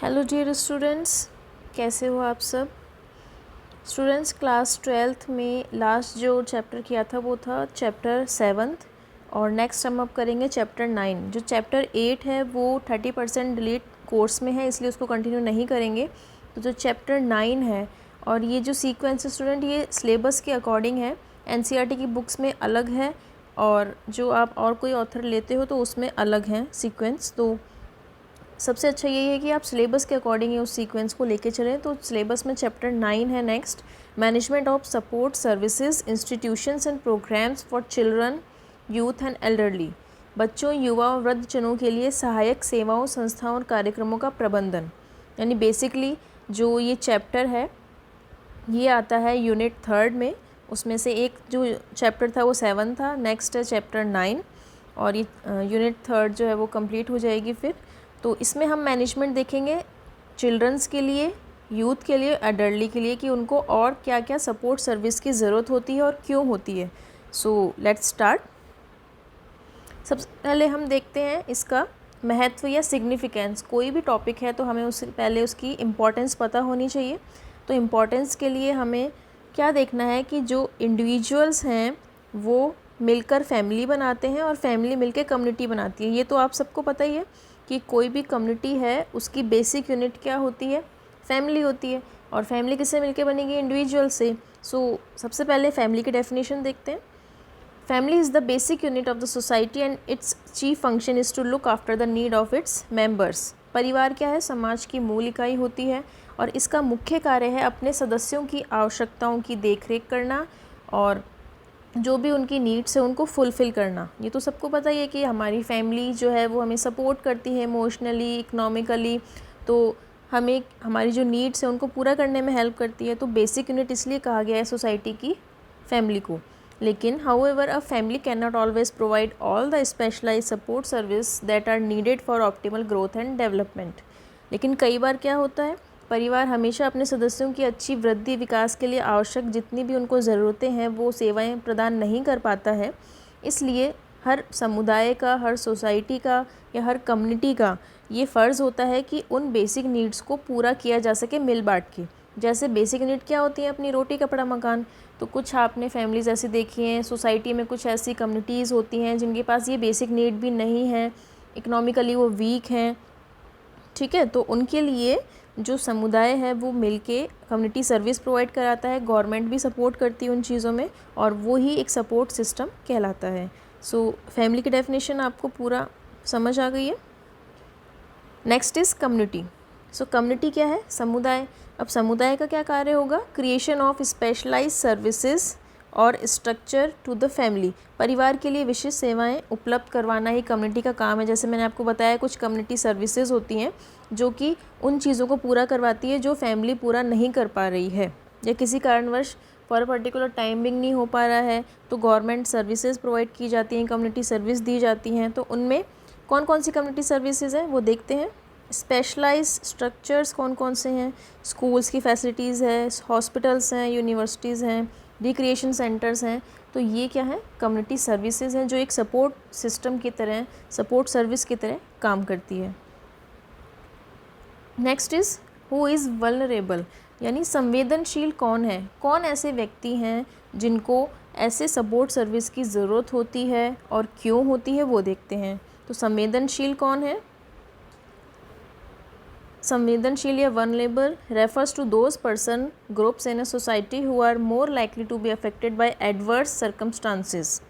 Hello dear students, कैसे हो आप सब स्टूडेंट्स। क्लास 12th में लास्ट जो चैप्टर किया था वो था चैप्टर 7th और नेक्स्ट हम अब करेंगे चैप्टर 9। जो चैप्टर 8 है वो 30% डिलीट कोर्स में है, इसलिए उसको कंटिन्यू नहीं करेंगे। तो जो चैप्टर 9 है और ये जो सीक्वेंस है स्टूडेंट, ये सिलेबस के अकॉर्डिंग है। एनसीईआरटी की बुक्स में अलग है और जो आप और कोई ऑथर लेते हो तो उसमें अलग है सीक्वेंस। तो सबसे अच्छा यही है कि आप सिलेबस के अकॉर्डिंग ही उस सीक्वेंस को लेके चलें। तो सिलेबस में चैप्टर 9 है next, management of support services institutions and programs for children youth and elderly. बच्चों, युवा और वृद्धजनों के लिए सहायक सेवाओं, संस्थाओं और कार्यक्रमों का प्रबंधन। यानी बेसिकली जो ये चैप्टर है ये आता है यूनिट 3 में। उसमें से एक जो चैप्टर था वो 7 था, नेक्स्ट है चैप्टर 9 और ये यूनिट 3 जो है वो कंप्लीट हो जाएगी फिर। तो इसमें हम मैनेजमेंट देखेंगे चिल्ड्रंस के लिए, यूथ के लिए, एडल्टली के लिए, कि उनको और क्या क्या सपोर्ट सर्विस की ज़रूरत होती है और क्यों होती है। So let's start. सबसे पहले हम देखते हैं इसका महत्व या सिग्निफिकेंस। कोई भी टॉपिक है तो हमें उससे पहले उसकी इम्पोर्टेंस पता होनी चाहिए। तो इम्पोर्टेंस के लिए हमें क्या देखना है कि जो इंडिविजुअल्स हैं वो मिलकर फैमिली बनाते हैं और फैमिली मिलकर कम्युनिटी बनाती है। ये तो आप सबको पता ही है कि कोई भी कम्युनिटी है उसकी बेसिक यूनिट क्या होती है, फैमिली होती है। और फैमिली किससे मिलके बनेगी, इंडिविजुअल से। सबसे पहले फैमिली की डेफिनेशन देखते हैं। Family is the basic unit of the society and its chief function is to look after the need of its members. परिवार क्या है, समाज की मूल इकाई होती है और इसका मुख्य कार्य है अपने सदस्यों की आवश्यकताओं की देखरेख करना और जो भी उनकी नीड्स है उनको फुलफ़िल करना। ये तो सबको पता ही है कि हमारी फैमिली जो है वो हमें सपोर्ट करती है इमोशनली, इकोनॉमिकली, तो हमें हमारी जो नीड्स है उनको पूरा करने में हेल्प करती है। तो बेसिक यूनिट इसलिए कहा गया है सोसाइटी की फैमिली को। लेकिन however a family can not always provide all the specialize support service that are needed for optimal growth and development. लेकिन कई बार क्या होता है, परिवार हमेशा अपने सदस्यों की अच्छी वृद्धि विकास के लिए आवश्यक जितनी भी उनको ज़रूरतें हैं वो सेवाएं प्रदान नहीं कर पाता है। इसलिए हर समुदाय का, हर सोसाइटी का या हर कम्युनिटी का ये फ़र्ज़ होता है कि उन बेसिक नीड्स को पूरा किया जा सके मिल बांट के। जैसे बेसिक नीड क्या होती है, अपनी रोटी कपड़ा मकान। तो कुछ आपने फैमिलीज़ ऐसी देखी हैं, सोसाइटी में कुछ ऐसी कम्युनिटीज़ होती हैं जिनके पास ये बेसिक नीड भी नहीं है, इकोनॉमिकली वो वीक हैं, ठीक है। तो उनके लिए जो समुदाय है वो मिलके कम्युनिटी सर्विस प्रोवाइड कराता है, गवर्नमेंट भी सपोर्ट करती है उन चीज़ों में और वो ही एक सपोर्ट सिस्टम कहलाता है। फैमिली की डेफिनेशन आपको पूरा समझ आ गई है। Next is community. कम्युनिटी क्या है, समुदाय। अब समुदाय का क्या कार्य होगा, क्रिएशन ऑफ स्पेशलाइज्ड सर्विसेज और स्ट्रक्चर टू द फैमिली। परिवार के लिए विशिष्ट सेवाएं उपलब्ध करवाना ही कम्युनिटी का काम है। जैसे मैंने आपको बताया कुछ कम्युनिटी सर्विसेज होती हैं जो कि उन चीज़ों को पूरा करवाती है जो फैमिली पूरा नहीं कर पा रही है या किसी कारणवश फॉर पर्टिकुलर टाइमिंग नहीं हो पा रहा है, तो गवर्नमेंट सर्विसेज प्रोवाइड की जाती हैं, कम्युनिटी सर्विस दी जाती हैं। तो उनमें कौन कौन सी कम्युनिटी सर्विसेज हैं वो देखते हैं। स्पेशलाइज स्ट्रक्चर्स कौन कौन से हैं, स्कूल्स की फैसिलिटीज़ है, हॉस्पिटल्स हैं, यूनिवर्सिटीज़ हैं, रिक्रिएशन सेंटर्स हैं। तो ये क्या है, कम्युनिटी सर्विसेज हैं जो एक सपोर्ट सिस्टम की तरह, सपोर्ट सर्विस की तरह काम करती है। Next is who is vulnerable, यानी संवेदनशील कौन है, कौन ऐसे व्यक्ति हैं जिनको ऐसे सपोर्ट सर्विस की ज़रूरत होती है और क्यों होती है वो देखते हैं। तो संवेदनशील कौन है, संवेदनशील या vulnerable refers to those person groups in a society who are more likely to be affected by adverse circumstances.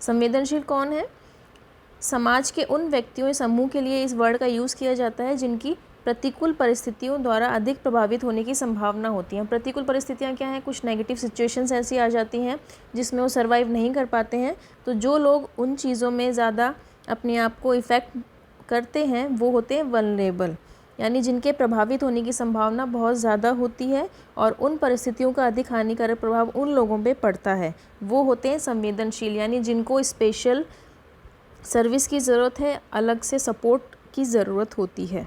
संवेदनशील कौन है, समाज के उन व्यक्तियों या समूह के लिए इस वर्ड का यूज़ किया जाता है जिनकी प्रतिकूल परिस्थितियों द्वारा अधिक प्रभावित होने की संभावना होती है। प्रतिकूल परिस्थितियाँ क्या हैं, कुछ नेगेटिव सिचुएशंस ऐसी आ जाती हैं जिसमें वो सर्वाइव नहीं कर पाते हैं। तो जो लोग उन चीज़ों में ज़्यादा अपने आप को इफ़ेक्ट करते हैं वो होते हैं वल्नरेबल, यानी जिनके प्रभावित होने की संभावना बहुत ज़्यादा होती है और उन परिस्थितियों का अधिक हानिकारक प्रभाव उन लोगों पे पड़ता है, वो होते हैं संवेदनशील, यानी जिनको स्पेशल सर्विस की ज़रूरत है, अलग से सपोर्ट की ज़रूरत होती है।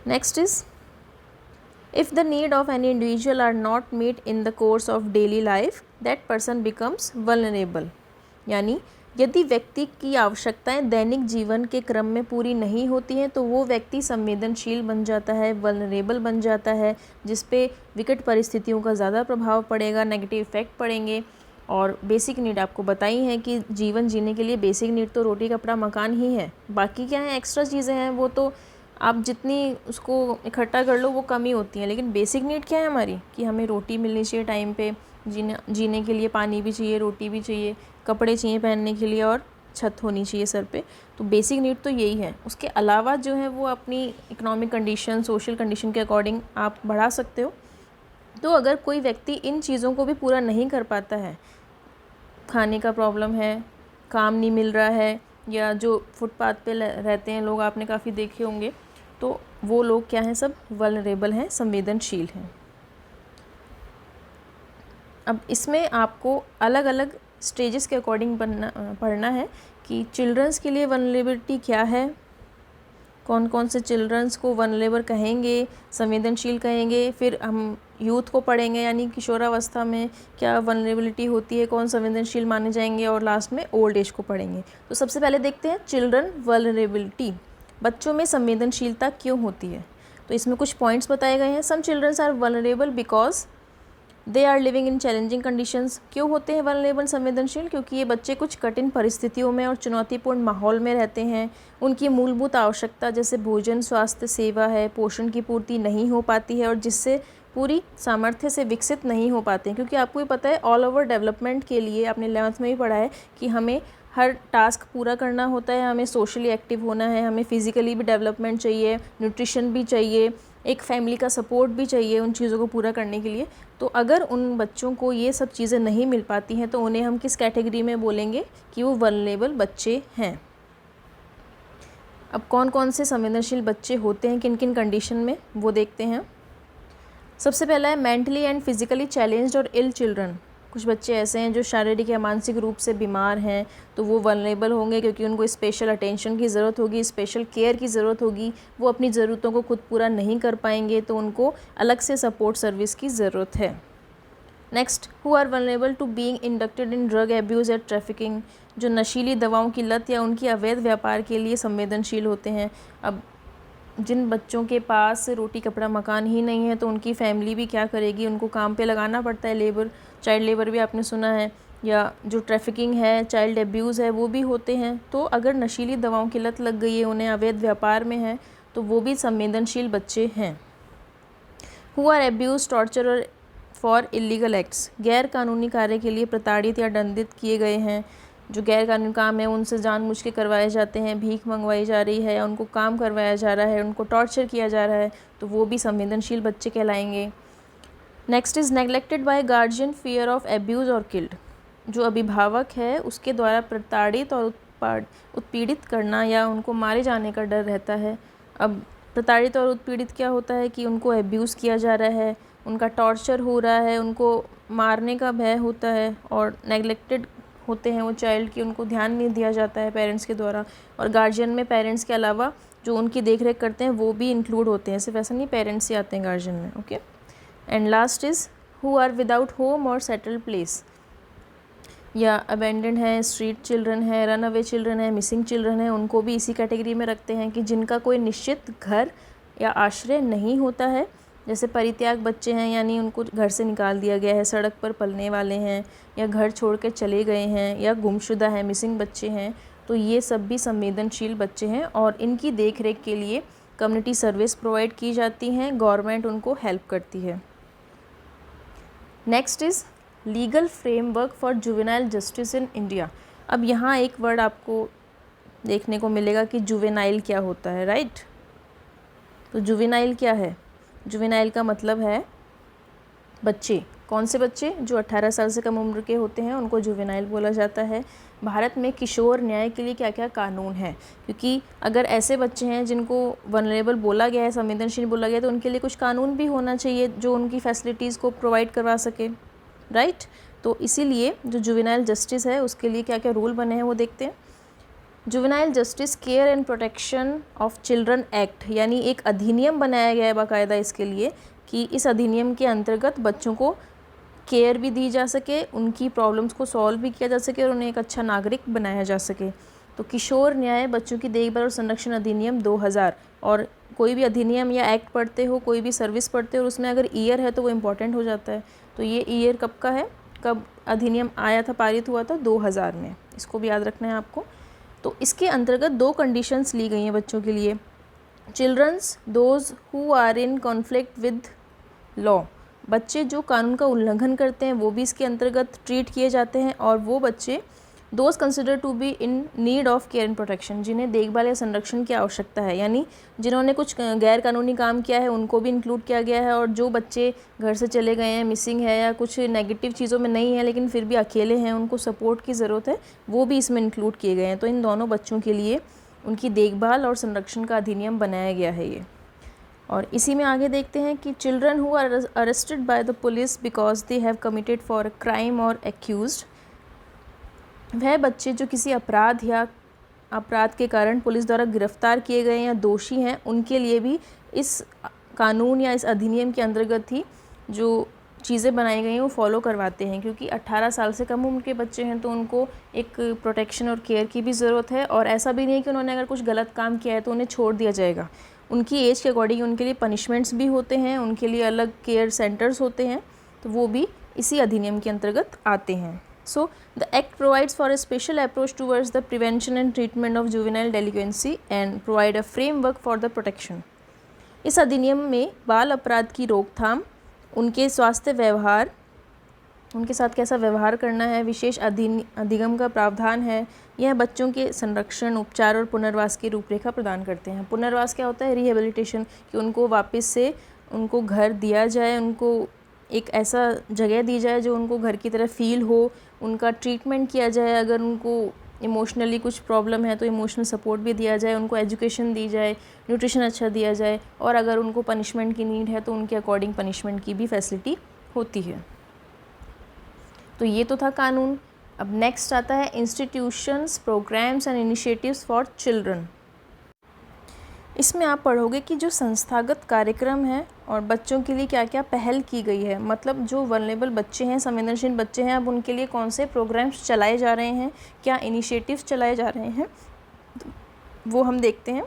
Next is if the need of any individual are not meet in the course of daily life that person becomes vulnerable, यानी यदि व्यक्ति की आवश्यकताएं दैनिक जीवन के क्रम में पूरी नहीं होती हैं तो वो व्यक्ति संवेदनशील बन जाता है, वल्नरेबल बन जाता है, जिस पे विकट परिस्थितियों का ज़्यादा प्रभाव पड़ेगा, नेगेटिव इफ़ेक्ट पड़ेंगे। और बेसिक नीड आपको बताई हैं कि जीवन जीने के लिए बेसिक नीड तो रोटी कपड़ा मकान ही है। बाकी क्या है, एक्स्ट्रा चीज़ें हैं, वो तो आप जितनी उसको इकट्ठा कर लो वो कम ही होती हैं। लेकिन बेसिक नीड क्या है हमारी, कि हमें रोटी मिलनी चाहिए टाइम पे, जीने के लिए पानी भी चाहिए, रोटी भी चाहिए, कपड़े चाहिए पहनने के लिए, और छत होनी चाहिए सर पे। तो बेसिक नीड तो यही है। उसके अलावा जो है वो अपनी इकोनॉमिक कंडीशन, सोशल कंडीशन के अकॉर्डिंग आप बढ़ा सकते हो। तो अगर कोई व्यक्ति इन चीज़ों को भी पूरा नहीं कर पाता है, खाने का प्रॉब्लम है, काम नहीं मिल रहा है, या जो फुटपाथ पे रहते हैं लोग, आपने काफ़ी देखे होंगे, तो वो लोग क्या हैं, सब वल्नरेबल हैं, संवेदनशील हैं। अब इसमें आपको अलग अलग स्टेजेस के अकॉर्डिंग पढ़ना है कि चिल्ड्रंस के लिए वल्नरेबिलिटी क्या है, कौन कौन से चिल्ड्रंस को वल्नरेबल कहेंगे, संवेदनशील कहेंगे। फिर हम यूथ को पढ़ेंगे, यानी किशोरावस्था में क्या वल्नरेबिलिटी होती है, कौन संवेदनशील माने जाएंगे, और लास्ट में ओल्ड एज को पढ़ेंगे। तो सबसे पहले देखते हैं चिल्ड्रन वल्नरेबिलिटी, बच्चों में संवेदनशीलता क्यों होती है। तो इसमें कुछ पॉइंट्स बताए गए हैं। Some childrens are vulnerable because they are living in challenging conditions. क्यों होते हैं वल्नरेबल, संवेदनशील? क्योंकि ये बच्चे कुछ कठिन परिस्थितियों में और चुनौतीपूर्ण माहौल में रहते हैं। उनकी मूलभूत आवश्यकता जैसे भोजन, स्वास्थ्य सेवा है, पोषण की पूर्ति नहीं हो पाती है, और जिससे पूरी सामर्थ्य से विकसित नहीं हो पाते हैं। क्योंकि आपको भी पता है ऑल ओवर डेवलपमेंट के लिए, आपने 11th में भी पढ़ा है कि हमें हर टास्क पूरा करना होता है, हमें सोशली एक्टिव होना है, हमें फिज़िकली भी डेवलपमेंट चाहिए, न्यूट्रिशन भी चाहिए, एक फैमिली का सपोर्ट भी चाहिए उन चीज़ों को पूरा करने के लिए। तो अगर उन बच्चों को ये सब चीज़ें नहीं मिल पाती हैं तो उन्हें हम किस कैटेगरी में बोलेंगे कि वो वल्नरेबल बच्चे हैं। अब कौन कौन से संवेदनशील बच्चे होते हैं, किन किन कंडीशन में, वो देखते हैं। सबसे पहला है मेंटली एंड फिजिकली चैलेंज्ड और इल चिल्ड्रन। कुछ बच्चे ऐसे हैं जो शारीरिक या मानसिक रूप से बीमार हैं, तो वो वल्नरेबल होंगे क्योंकि उनको स्पेशल अटेंशन की ज़रूरत होगी, स्पेशल केयर की ज़रूरत होगी। वो अपनी ज़रूरतों को खुद पूरा नहीं कर पाएंगे, तो उनको अलग से सपोर्ट सर्विस की ज़रूरत है। Next, who are vulnerable to being inducted in drug abuse या ट्रैफिकिंग। जो नशीली दवाओं की लत या उनकी अवैध व्यापार के लिए संवेदनशील होते हैं। अब जिन बच्चों के पास रोटी कपड़ा मकान ही नहीं है तो उनकी फैमिली भी क्या करेगी, उनको काम पे लगाना पड़ता है, लेबर, चाइल्ड लेबर भी आपने सुना है, या जो ट्रैफिकिंग है, चाइल्ड एब्यूज़ है, वो भी होते हैं। तो अगर नशीली दवाओं की लत लग गई है, उन्हें अवैध व्यापार में है, तो वो भी संवेदनशील बच्चे हैं। हु आर एब्यूज, टॉर्चर और फॉर इलीगल एक्ट्स। गैर कानूनी कार्य के लिए प्रताड़ित या दंडित किए गए हैं। जो गैर कानूनी काम है उनसे जानबूझ के करवाए जाते हैं, भीख मंगवाई जा रही है, या उनको काम करवाया जा रहा है, उनको टॉर्चर किया जा रहा है, तो वो भी संवेदनशील बच्चे कहलाएंगे। Next is neglected by guardian, fear of abuse और किल्ड। जो अभिभावक है उसके द्वारा प्रताड़ित और उत्पीड़ित करना या उनको मारे जाने का डर रहता है। अब प्रताड़ित और उत्पीड़ित क्या होता है कि उनको एब्यूज़ किया जा रहा है, उनका टॉर्चर हो रहा है, उनको मारने का भय होता है, और नेग्लेक्टेड होते हैं वो चाइल्ड की, उनको ध्यान नहीं दिया जाता है पेरेंट्स के द्वारा। और गार्जियन में पेरेंट्स के अलावा जो उनकी देख रेख करते हैं वो भी इंक्लूड होते हैं, सिर्फ ऐसा नहीं पेरेंट्स ही आते हैं गार्जियन में। Okay, and last is who are without home और सेटल्ड प्लेस। या अबेंडेंड है, स्ट्रीट चिल्ड्रन है, रन अवे चिल्ड्रन है, मिसिंग चिल्ड्रन है, उनको भी इसी कैटेगरी में रखते हैं कि जिनका कोई निश्चित घर या आश्रय नहीं होता है। जैसे परित्याग बच्चे हैं, यानी उनको घर से निकाल दिया गया है, सड़क पर पलने वाले हैं, या घर छोड़ कर चले गए हैं, या गुमशुदा है, मिसिंग बच्चे हैं। तो ये सब भी संवेदनशील बच्चे हैं, और इनकी देख रेख के लिए कम्युनिटी सर्विस प्रोवाइड की जाती हैं, गवर्नमेंट उनको हेल्प करती है। Next is legal framework for juvenile justice in India. अब यहाँ एक वर्ड आपको देखने को मिलेगा कि जुवेनाइल क्या होता है, राइट। तो जुवेनाइल क्या है? जुवेनाइल का मतलब है बच्चे। कौन से बच्चे? जो 18 साल से कम उम्र के होते हैं उनको जुवेनाइल बोला जाता है। भारत में किशोर न्याय के लिए क्या क्या कानून है, क्योंकि अगर ऐसे बच्चे हैं जिनको वल्नरेबल बोला गया है, संवेदनशील बोला गया है, तो उनके लिए कुछ कानून भी होना चाहिए जो उनकी फैसिलिटीज़ को प्रोवाइड करवा सके, राइट। तो इसीलिए जो जुवेनाइल जस्टिस है उसके लिए क्या क्या रूल बने हैं वो देखते हैं। Juvenile justice care and protection of children act, यानी एक अधिनियम बनाया गया है बाकायदा इसके लिए, कि इस अधिनियम के अंतर्गत बच्चों को केयर भी दी जा सके, उनकी प्रॉब्लम्स को सॉल्व भी किया जा सके और उन्हें एक अच्छा नागरिक बनाया जा सके। तो किशोर न्याय बच्चों की देखभाल और संरक्षण अधिनियम 2000, और कोई भी अधिनियम या एक्ट पढ़ते हो, कोई भी सर्विस पढ़ते हो और उसमें अगर ईयर है तो वो इम्पॉर्टेंट हो जाता है। तो ये ईयर कब का है, कब अधिनियम आया था, पारित हुआ था 2000 में, इसको भी याद रखना है आपको। तो इसके अंतर्गत 2 कंडीशंस ली गई हैं बच्चों के लिए। Childrens those who are in conflict with law, बच्चे जो कानून का उल्लंघन करते हैं वो भी इसके अंतर्गत ट्रीट किए जाते हैं। और वो बच्चे those consider to be in need of care and protection, जिन्हें देखभाल या संरक्षण की आवश्यकता है, यानी जिन्होंने कुछ गैर कानूनी काम किया है उनको भी इंक्लूड किया गया है। और जो बच्चे घर से चले गए हैं, मिसिंग है या कुछ नेगेटिव चीज़ों में नहीं है लेकिन फिर भी अकेले हैं, उनको सपोर्ट की ज़रूरत है, वो भी इसमें इंक्लूड किए गए हैं। तो इन दोनों बच्चों के लिए उनकी देखभाल और संरक्षण का अधिनियम बनाया गया है ये। और इसी में आगे देखते हैं कि children who are arrested by the police because they have committed for a crime और एक्यूज्ड, वह बच्चे जो किसी अपराध या अपराध के कारण पुलिस द्वारा गिरफ्तार किए गए या दोषी हैं, उनके लिए भी इस कानून या इस अधिनियम के अंतर्गत ही जो चीज़ें बनाई गई हैं वो फॉलो करवाते हैं। क्योंकि 18 साल से कम उम्र के बच्चे हैं तो उनको एक प्रोटेक्शन और केयर की भी ज़रूरत है। और ऐसा भी नहीं है कि उन्होंने अगर कुछ गलत काम किया है तो उन्हें छोड़ दिया जाएगा, उनकी एज के अकॉर्डिंग उनके लिए पनिशमेंट्स भी होते हैं, उनके लिए अलग केयर सेंटर्स होते हैं, तो वो भी इसी अधिनियम के अंतर्गत आते हैं। So, the Act provides for a special approach towards the prevention and treatment of juvenile delinquency and provide a framework for the protection. इस अधिनियम में बाल अपराध की रोकथाम, उनके स्वास्थ्य व्यवहार, उनके साथ कैसा व्यवहार करना है, विशेष अधिगम का प्रावधान है। यह बच्चों के संरक्षण, उपचार और पुनर्वास की रूपरेखा प्रदान करते हैं। पुनर्वास क्या होता है? रिहेबिलिटेशन, कि उनको वापस से उनको घर दिया जाए, उनको एक ऐसा जगह दी जाए जो उनको घर की तरह फील हो, उनका ट्रीटमेंट किया जाए, अगर उनको इमोशनली कुछ प्रॉब्लम है तो इमोशनल सपोर्ट भी दिया जाए, उनको एजुकेशन दी जाए, न्यूट्रिशन अच्छा दिया जाए, और अगर उनको पनिशमेंट की नीड है तो उनके अकॉर्डिंग पनिशमेंट की भी फैसिलिटी होती है। तो ये तो था कानून। अब नेक्स्ट आता है institutions, programs and initiatives for children. इसमें आप पढ़ोगे कि जो संस्थागत कार्यक्रम है और बच्चों के लिए क्या क्या पहल की गई है, मतलब जो वल्नरेबल बच्चे हैं, संवेदनशील बच्चे हैं, अब उनके लिए कौन से प्रोग्राम्स चलाए जा रहे हैं, क्या इनिशिएटिव्स चलाए जा रहे हैं, वो हम देखते हैं।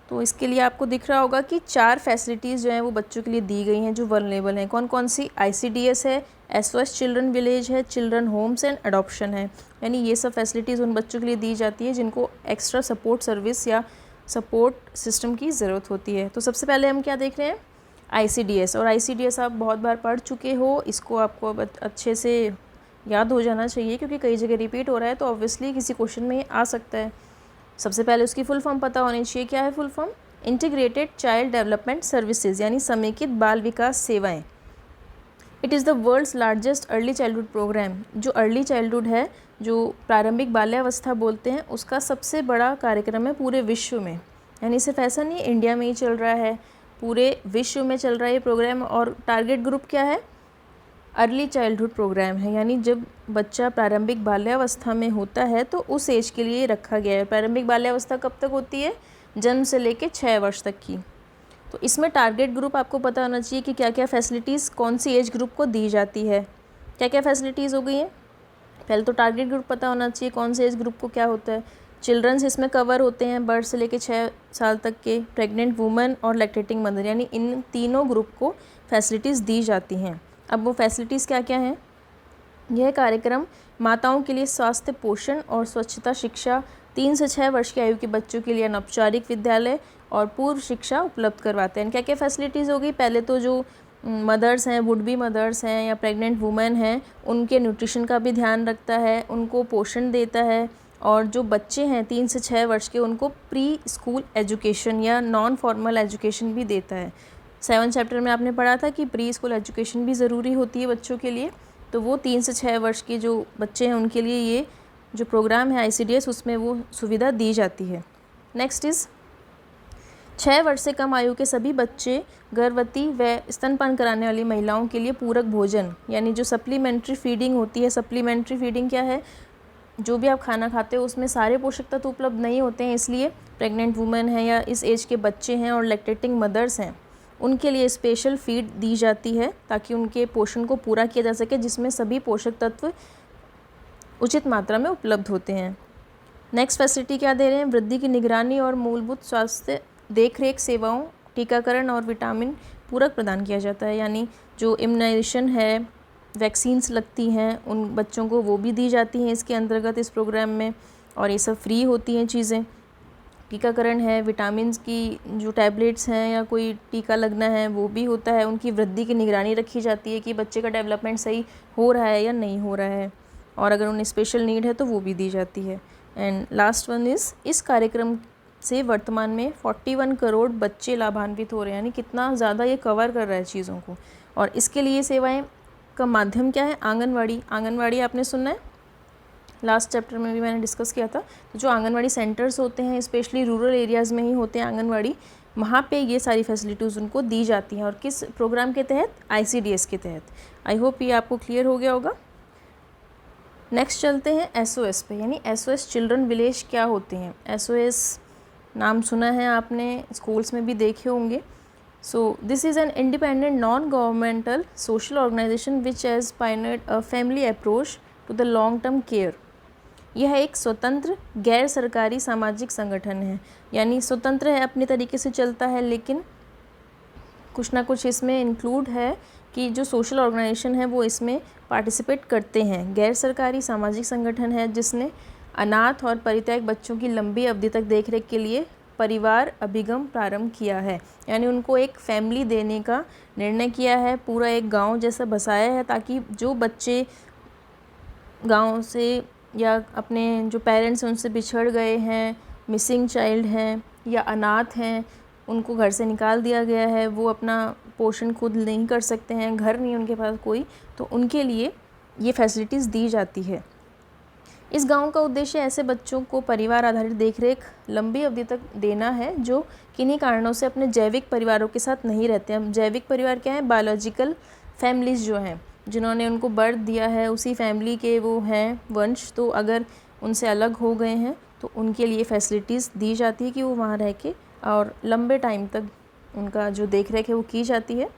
तो इसके लिए आपको दिख रहा होगा कि 4 फैसिलिटीज़ जो हैं वो बच्चों के लिए दी गई हैं जो वल्नरेबल हैं। कौन कौन सी? ICDS है, SOS चिल्ड्रन विलेज है, चिल्ड्रन होम्स एंड अडॉप्शन है। यानी ये सब फैसिलिटीज़ उन बच्चों के लिए दी जाती है जिनको एक्स्ट्रा सपोर्ट सर्विस या सपोर्ट सिस्टम की ज़रूरत होती है। तो सबसे पहले हम क्या देख रहे हैं? ICDS। और ICDS आप बहुत बार पढ़ चुके हो, इसको आपको अच्छे से याद हो जाना चाहिए क्योंकि कई जगह रिपीट हो रहा है, तो ऑब्वियसली किसी क्वेश्चन में ये आ सकता है। सबसे पहले उसकी फुल फॉर्म पता होनी चाहिए। क्या है full form? Integrated child development services, यानी समेकित बाल विकास सेवाएं। It is the world's largest early childhood program. जो अर्ली चाइल्डहुड है, जो प्रारंभिक बाल्यावस्था बोलते हैं, उसका सबसे बड़ा कार्यक्रम है पूरे विश्व में। यानी सिर्फ ऐसा नहीं इंडिया में ही चल रहा है, पूरे विश्व में चल रहा है ये प्रोग्राम। और टारगेट ग्रुप क्या है? अर्ली चाइल्डहुड प्रोग्राम है, यानी जब बच्चा प्रारंभिक बाल्यावस्था में होता है तो उस एज के लिए रखा गया है। प्रारंभिक बाल्यावस्था कब तक होती है? जन्म से लेके 6 वर्ष तक की। तो इसमें टारगेट ग्रुप आपको पता होना चाहिए कि क्या क्या फैसिलिटीज़ कौन सी एज ग्रुप को दी जाती है। क्या क्या फैसिलिटीज़ हो गई हैं? पहले तो टारगेट ग्रुप पता होना चाहिए कौन से एज ग्रुप को क्या होता है। चिल्ड्रंस इसमें कवर होते हैं बर्थ से लेके 6 साल तक के, प्रेग्नेंट वुमेन और लैक्टेटिंग मदर, यानी इन तीनों ग्रुप को फैसिलिटीज़ दी जाती हैं। अब वो फैसिलिटीज़ क्या क्या हैं? यह कार्यक्रम माताओं के लिए स्वास्थ्य, पोषण और स्वच्छता शिक्षा, 3 से 6 वर्ष की आयु के बच्चों के लिए अनौपचारिक विद्यालय और पूर्व शिक्षा उपलब्ध करवाते हैं। क्या क्या फैसिलिटीज़ होगी? पहले तो जो मदर्स हैं, वुड बी मदर्स हैं या प्रेग्नेंट वुमेन हैं, उनके न्यूट्रिशन का भी ध्यान रखता है, उनको पोषण देता है। और जो बच्चे हैं 3 से 6 वर्ष के, उनको प्री स्कूल एजुकेशन या नॉन फॉर्मल एजुकेशन भी देता है। 7 चैप्टर में आपने पढ़ा था कि प्री स्कूल एजुकेशन भी ज़रूरी होती है बच्चों के लिए। तो वो 3 से 6 वर्ष के जो बच्चे हैं उनके लिए ये जो प्रोग्राम है ICDS, उसमें वो सुविधा दी जाती है। नेक्स्ट इज़ 6 वर्ष से कम आयु के सभी बच्चे, गर्भवती व स्तनपान कराने वाली महिलाओं के लिए पूरक भोजन, यानी जो सप्लीमेंट्री फीडिंग होती है। सप्लीमेंट्री फीडिंग क्या है? जो भी आप खाना खाते हो उसमें सारे पोषक तत्व उपलब्ध नहीं होते हैं, इसलिए प्रेग्नेंट वुमेन है या इस एज के बच्चे हैं और लैक्टेटिंग मदर्स हैं, उनके लिए स्पेशल फीड दी जाती है ताकि उनके पोषण को पूरा किया जा सके, जिसमें सभी पोषक तत्व उचित मात्रा में उपलब्ध होते हैं। नेक्स्ट फैसिलिटी क्या दे रहे हैं, वृद्धि की निगरानी और मूलभूत स्वास्थ्य देखरेख सेवाओं, टीकाकरण और विटामिन पूरक प्रदान किया जाता है। यानी जो इम्यूनाइजेशन है, वैक्सीन्स लगती हैं उन बच्चों को, वो भी दी जाती हैं इसके अंतर्गत इस प्रोग्राम में, और ये सब फ्री होती हैं चीज़ें। टीकाकरण है, विटामिन्स की जो टैबलेट्स हैं या कोई टीका लगना है वो भी होता है। उनकी वृद्धि की निगरानी रखी जाती है कि बच्चे का डेवलपमेंट सही हो रहा है या नहीं हो रहा है, और अगर उन्हें स्पेशल नीड है तो वो भी दी जाती है। एंड लास्ट वन इज़, इस कार्यक्रम से वर्तमान में 41 करोड़ बच्चे लाभान्वित हो रहे हैं। यानी कितना ज़्यादा ये कवर कर रहा है चीज़ों को। और इसके लिए सेवाएं का माध्यम क्या है, आंगनवाड़ी। आंगनवाड़ी आपने सुना है, लास्ट चैप्टर में भी मैंने डिस्कस किया था। तो जो आंगनवाड़ी सेंटर्स होते हैं, स्पेशली रूरल एरियाज़ में ही होते हैं आंगनवाड़ी, वहाँ पे ये सारी फैसिलिटीज़ उनको दी जाती हैं। और किस प्रोग्राम के तहत, ICDS के तहत। आई होप ये आपको क्लियर हो गया होगा। नेक्स्ट चलते हैं SOS पे, यानी SOS चिल्ड्रन विलेज क्या होते हैं। SOS नाम सुना है आपने, स्कूल्स में भी देखे होंगे। So this is an independent non governmental social organization which has pioneered a family approach to the long term care. यह एक स्वतंत्र गैर सरकारी सामाजिक संगठन है। यानी स्वतंत्र है, अपने तरीके से चलता है, लेकिन कुछ ना कुछ इसमें इंक्लूड है कि जो सोशल ऑर्गेनाइजेशन है वो इसमें पार्टिसिपेट करते हैं। गैर सरकारी सामाजिक संगठन है जिसने अनाथ और परित्यक्त बच्चों की लंबी अवधि तक देखरेख के लिए परिवार अभिगम प्रारंभ किया है। यानी उनको एक फैमिली देने का निर्णय किया है, पूरा एक गांव जैसा बसाया है, ताकि जो बच्चे गांव से या अपने जो पेरेंट्स हैं उनसे बिछड़ गए हैं, मिसिंग चाइल्ड हैं या अनाथ हैं, उनको घर से निकाल दिया गया है, वो अपना पोषण खुद नहीं कर सकते हैं, घर नहीं उनके पास कोई, तो उनके लिए ये फैसिलिटीज़ दी जाती है। इस गांव का उद्देश्य ऐसे बच्चों को परिवार आधारित देखरेख लंबी अवधि तक देना है जो किन्हीं कारणों से अपने जैविक परिवारों के साथ नहीं रहते हैं। जैविक परिवार क्या है, बायोलॉजिकल फैमिलीज़ जो हैं, जिन्होंने उनको बर्थ दिया है, उसी फैमिली के वो हैं वंश, तो अगर उनसे अलग हो गए हैं तो उनके लिए फैसिलिटीज़ दी जाती है कि वो वहाँ रह के और लंबे टाइम तक उनका जो देख रेख है वो की जाती है।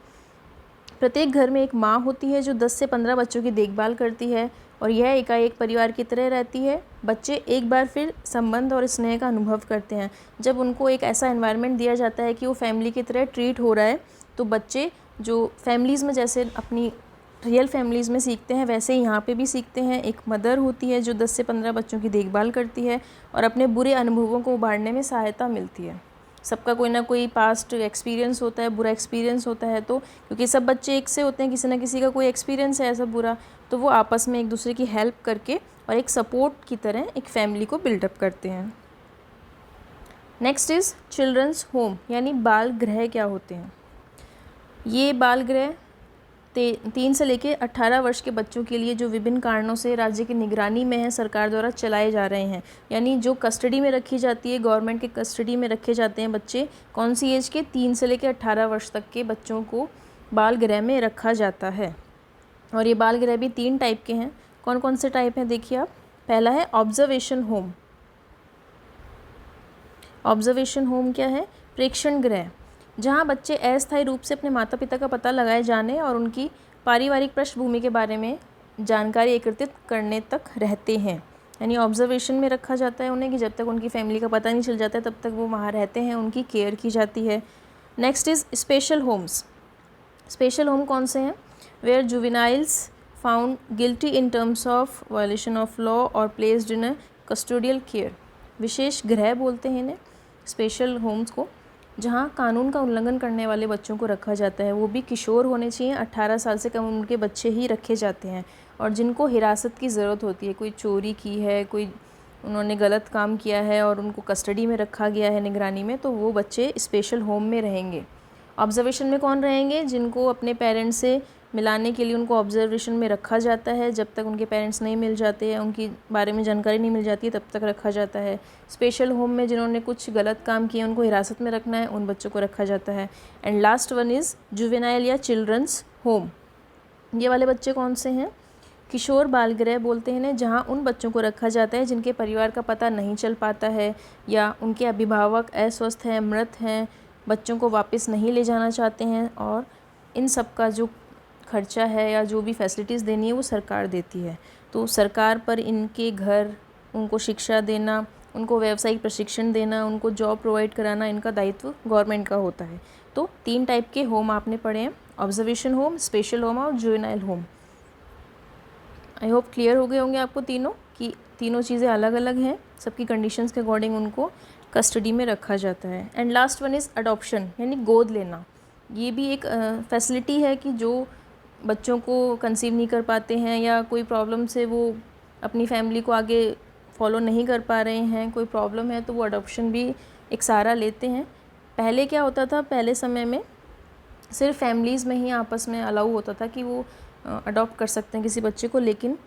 प्रत्येक घर में एक माँ होती है जो 10 से 15 बच्चों की देखभाल करती है और यह एकाएक परिवार की तरह रहती है। बच्चे एक बार फिर संबंध और स्नेह का अनुभव करते हैं। जब उनको एक ऐसा एनवायरनमेंट दिया जाता है कि वो फैमिली की तरह ट्रीट हो रहा है, तो बच्चे जो फैमिलीज़ में जैसे अपनी रियल फैमिलीज़ में सीखते हैं वैसे ही यहाँ पे भी सीखते हैं। एक मदर होती है जो 10 से 15 बच्चों की देखभाल करती है और अपने बुरे अनुभवों को उबारने में सहायता मिलती है। सबका कोई ना कोई पास्ट एक्सपीरियंस होता है, बुरा एक्सपीरियंस होता है, तो क्योंकि सब बच्चे एक से होते हैं, किसी ना किसी का कोई एक्सपीरियंस है ऐसा बुरा, तो वो आपस में एक दूसरे की हेल्प करके और एक सपोर्ट की तरह एक फैमिली को बिल्डअप करते हैं। नेक्स्ट इज़ चिल्ड्रंस होम, यानी बाल गृह क्या होते हैं। ये बाल गृह 3 से लेकर 18 वर्ष के बच्चों के लिए जो विभिन्न कारणों से राज्य की निगरानी में है, सरकार द्वारा चलाए जा रहे हैं। यानी जो कस्टडी में रखी जाती है, गवर्नमेंट के कस्टडी में रखे जाते हैं बच्चे, कौन सी एज के, 3 से लेकर 18 वर्ष तक के बच्चों को बाल गृह में रखा जाता है। और ये बाल गृह भी 3 टाइप के हैं। कौन कौन से टाइप हैं देखिए आप। पहला है ऑब्जर्वेशन होम। ऑब्जर्वेशन होम क्या है, प्रेक्षण गृह, जहाँ बच्चे अस्थायी रूप से अपने माता पिता का पता लगाए जाने और उनकी पारिवारिक पृष्ठभूमि के बारे में जानकारी एकत्रित करने तक रहते हैं। यानी ऑब्जर्वेशन में रखा जाता है उन्हें कि जब तक उनकी फैमिली का पता नहीं चल जाता है तब तक वो वहाँ रहते हैं, उनकी केयर की जाती है। Next is special homes. Special home कौन से हैं, where juveniles found guilty in terms of violation of law और placed in a custodial care. विशेष गृह बोलते हैं इन्हें, स्पेशल होम्स को, जहाँ कानून का उल्लंघन करने वाले बच्चों को रखा जाता है। वो भी किशोर होने चाहिए, 18 साल से कम उम्र के बच्चे ही रखे जाते हैं। और जिनको हिरासत की ज़रूरत होती है, कोई चोरी की है, कोई उन्होंने गलत काम किया है और उनको कस्टडी में रखा गया है निगरानी में, तो वो बच्चे स्पेशल होम में रहेंगे। ऑब्जर्वेशन में कौन रहेंगे, जिनको अपने पेरेंट्स से मिलाने के लिए उनको ऑब्जर्वेशन में रखा जाता है। जब तक उनके पेरेंट्स नहीं मिल जाते हैं, उनकी बारे में जानकारी नहीं मिल जाती है, तब तक रखा जाता है। स्पेशल होम में जिन्होंने कुछ गलत काम किए उनको हिरासत में रखना है, उन बच्चों को रखा जाता है। And last one is juvenile या चिल्ड्रंस होम। ये वाले बच्चे कौन से हैं, किशोर बाल गृह बोलते हैं, जहाँ उन बच्चों को रखा जाता है जिनके परिवार का पता नहीं चल पाता है या उनके अभिभावक अस्वस्थ हैं, मृत हैं, बच्चों को वापस नहीं ले जाना चाहते हैं, और इन सब का जो खर्चा है या जो भी फैसिलिटीज़ देनी है वो सरकार देती है। तो सरकार पर इनके घर, उनको शिक्षा देना, उनको व्यावसायिक प्रशिक्षण देना, उनको जॉब प्रोवाइड कराना, इनका दायित्व गवर्नमेंट का होता है। तो 3 टाइप के होम आपने पढ़े हैं, ऑब्जर्वेशन होम, स्पेशल होम और juvenile home. I hope clear हो गए होंगे आपको तीनों, कि तीनों चीज़ें अलग अलग हैं, सबकी कंडीशंस के अकॉर्डिंग उनको कस्टडी में रखा जाता है। And last one is adoption, यानी गोद लेना। ये भी एक फैसिलिटी है कि जो बच्चों को कंसीव नहीं कर पाते हैं या कोई प्रॉब्लम से वो अपनी फैमिली को आगे फॉलो नहीं कर पा रहे हैं, कोई प्रॉब्लम है, तो वो अडॉप्शन भी एक सहारा लेते हैं। पहले क्या होता था, पहले समय में सिर्फ फैमिलीज़ में ही आपस में अलाउ होता था कि वो अडॉप्ट कर सकते हैं किसी बच्चे को, लेकिन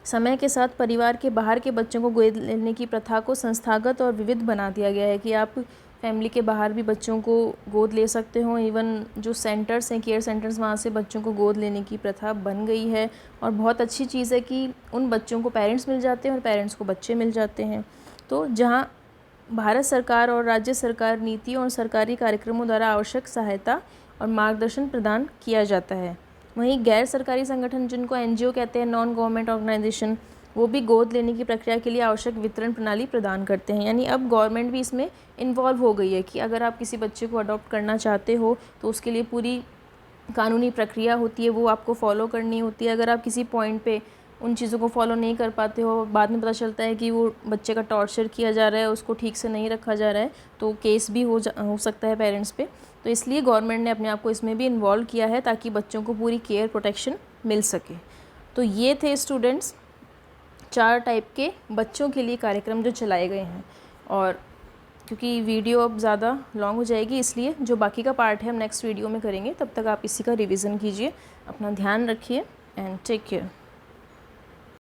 समय के साथ परिवार के बाहर के बच्चों को गोद लेने की प्रथा को संस्थागत और विविध बना दिया गया है कि आप फैमिली के बाहर भी बच्चों को गोद ले सकते हो। इवन जो सेंटर्स हैं, केयर सेंटर्स, वहाँ से बच्चों को गोद लेने की प्रथा बन गई है। और बहुत अच्छी चीज़ है कि उन बच्चों को पेरेंट्स मिल जाते हैं और पेरेंट्स को बच्चे मिल जाते हैं। तो जहाँ भारत सरकार और राज्य सरकार नीतियों और सरकारी कार्यक्रमों द्वारा आवश्यक सहायता और मार्गदर्शन प्रदान किया जाता है, वहीं गैर सरकारी संगठन, जिनको एनजीओ कहते हैं, नॉन गवर्नमेंट ऑर्गेनाइजेशन, वो भी गोद लेने की प्रक्रिया के लिए आवश्यक वितरण प्रणाली प्रदान करते हैं। यानी अब गवर्नमेंट भी इसमें इन्वॉल्व हो गई है कि अगर आप किसी बच्चे को अडॉप्ट करना चाहते हो तो उसके लिए पूरी कानूनी प्रक्रिया होती है, वो आपको फॉलो करनी होती है। अगर आप किसी पॉइंट पे उन चीज़ों को फॉलो नहीं कर पाते हो, बाद में पता चलता है कि वो बच्चे का टॉर्चर किया जा रहा है, उसको ठीक से नहीं रखा जा रहा है, तो केस भी हो सकता है पेरेंट्स पे। तो इसलिए गवर्नमेंट ने अपने आप को इसमें भी इन्वॉल्व किया है ताकि बच्चों को पूरी केयर प्रोटेक्शन मिल सके। तो ये थे स्टूडेंट्स 4 टाइप के बच्चों के लिए कार्यक्रम जो चलाए गए हैं। और क्योंकि वीडियो अब ज़्यादा लॉन्ग हो जाएगी, इसलिए जो बाकी का पार्ट है हम नेक्स्ट वीडियो में करेंगे। तब तक आप इसी का रिवीजन कीजिए। अपना ध्यान रखिए एंड टेक केयर।